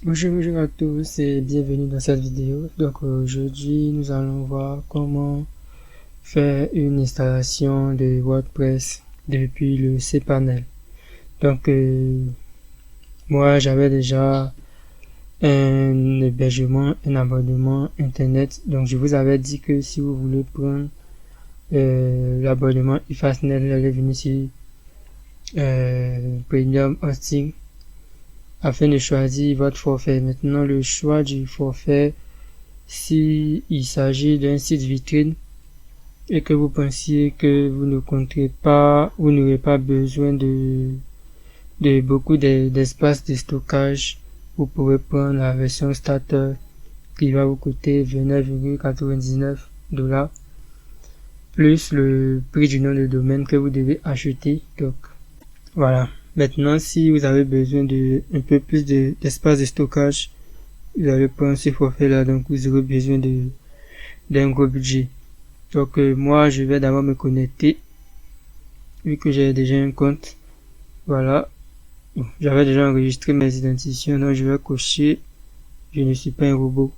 Bonjour à tous et bienvenue dans cette vidéo. Donc aujourd'hui nous allons voir comment faire une installation de WordPress depuis le cPanel. Donc moi j'avais déjà un hébergement, un abonnement internet. Donc je vous avais dit que si vous voulez prendre l'abonnement eFastNet, vous allez venir sur Premium Hosting afin de choisir votre forfait. Maintenant, le choix du forfait, si il s'agit d'un site vitrine et que vous pensiez que vous ne compterez pas, vous n'aurez pas besoin de beaucoup d'espace de stockage, vous pouvez prendre la version starter qui va vous coûter 29,99 $ plus le prix du nom de domaine que vous devez acheter. Donc voilà. Maintenant, si vous avez besoin de un peu plus d'espace de stockage, vous allez prendre ce forfait là, donc vous aurez besoin d'un gros budget. Donc moi je vais d'abord me connecter vu que j'ai déjà un compte. Voilà. Bon, j'avais déjà enregistré mes identifiants, donc je vais cocher je ne suis pas un robot.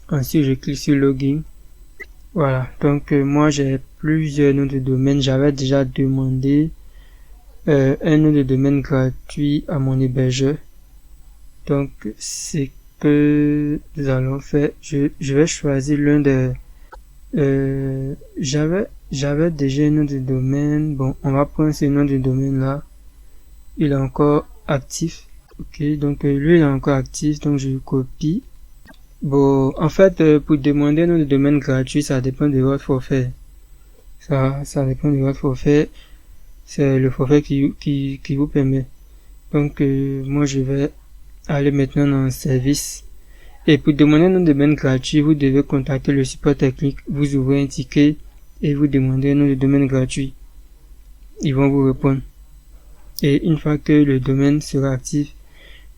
Ensuite je clique sur login. Voilà. Donc moi j'ai plusieurs noms de domaine. J'avais déjà demandé un nom de domaine gratuit à mon hébergeur. Donc c'est que nous allons faire, je vais choisir l'un des j'avais déjà un nom de domaine. Bon, on va prendre ce nom de domaine là, il est encore actif. Ok, donc lui il est encore actif, donc je copie. Bon, en fait pour demander un nom de domaine gratuit, ça dépend de votre forfait. Ça dépend de votre forfait. C'est le forfait qui vous permet. Donc moi je vais aller maintenant dans service. Et pour demander un nom de domaine gratuit, vous devez contacter le support technique. Vous ouvrez un ticket et vous demandez un nom de domaine gratuit. Ils vont vous répondre. Et une fois que le domaine sera actif,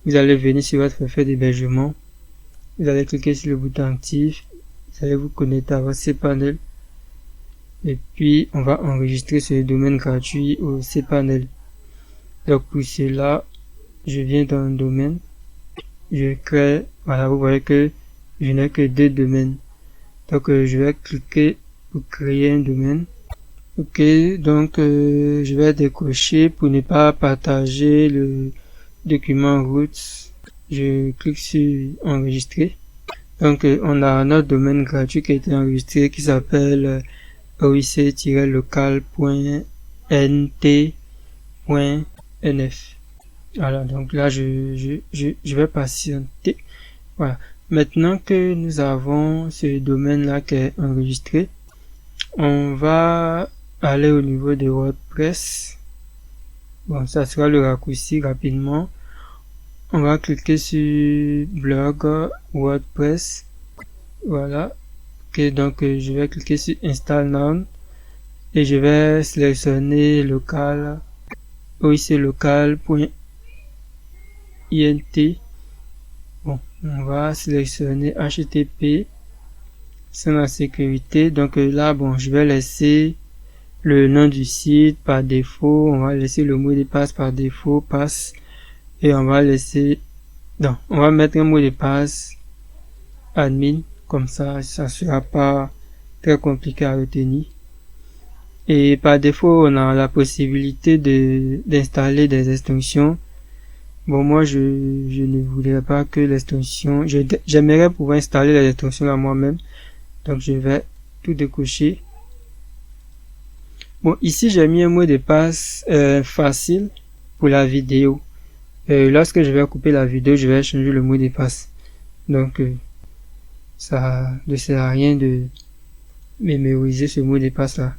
vous allez venir sur votre forfait d'hébergement. Vous allez cliquer sur le bouton actif. Vous allez vous connecter à votre cPanel. Et puis, on va enregistrer ce domaine gratuit au cPanel. Donc, pour cela, je viens dans le domaine. Je crée, voilà, vous voyez que je n'ai que 2 domaines. Donc je vais cliquer pour créer un domaine. Ok, donc je vais décocher pour ne pas partager le document roots. Je clique sur enregistrer. Donc on a notre domaine gratuit qui a été enregistré qui s'appelle oic-local.nt.nf. Voilà, donc là je vais patienter. Voilà. Maintenant que nous avons ce domaine là qui est enregistré, on va aller au niveau de WordPress. Bon, ça sera le raccourci rapidement. On va cliquer sur blog WordPress. Voilà. Ok, donc je vais cliquer sur Install Now et je vais sélectionner local oic-local.int. Bon, on va sélectionner HTTP sans la sécurité. Donc là, bon, je vais laisser le nom du site par défaut. On va laisser le mot de passe par défaut, passe. Et on va laisser, non, on va mettre un mot de passe admin. Comme ça sera pas très compliqué à retenir. Et par défaut, on a la possibilité d'installer des extensions. Bon, moi, je ne voudrais pas que l'extension, j'aimerais pouvoir installer les extensions à moi-même. Donc, je vais tout décocher. Bon, ici, j'ai mis un mot de passe facile pour la vidéo. Lorsque je vais couper la vidéo, je vais changer le mot de passe. Donc, ça ne sert à rien de mémoriser ce mot de passe là.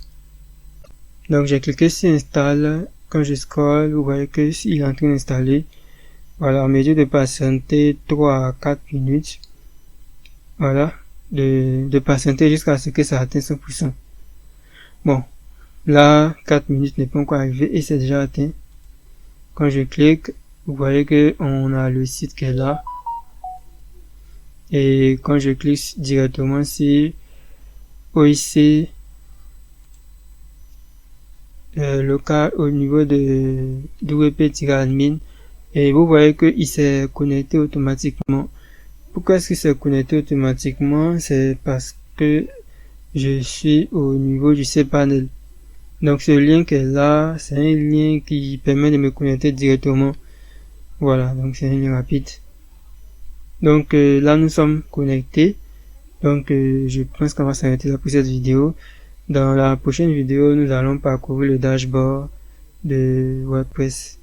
Donc, j'ai cliqué sur install. Quand je scrolle, vous voyez que il est en train d'installer. Voilà, en mesure de patienter 3 à 4 minutes. Voilà, de patienter jusqu'à ce que ça atteigne 100%. Bon, là, 4 minutes n'est pas encore arrivé et c'est déjà atteint. Quand je clique, vous voyez que on a le site qui est là. Et quand je clique directement sur OIC local au niveau de wp-admin, Et vous voyez qu'il s'est connecté automatiquement. Pourquoi est-ce qu'il s'est connecté automatiquement? C'est parce que je suis au niveau du cPanel. Donc ce lien qui est là, c'est un lien qui permet de me connecter directement. Voilà, donc c'est un lien rapide. Donc là nous sommes connectés. Donc je pense qu'on va s'arrêter là pour cette vidéo. Dans la prochaine vidéo, nous allons parcourir le dashboard de WordPress.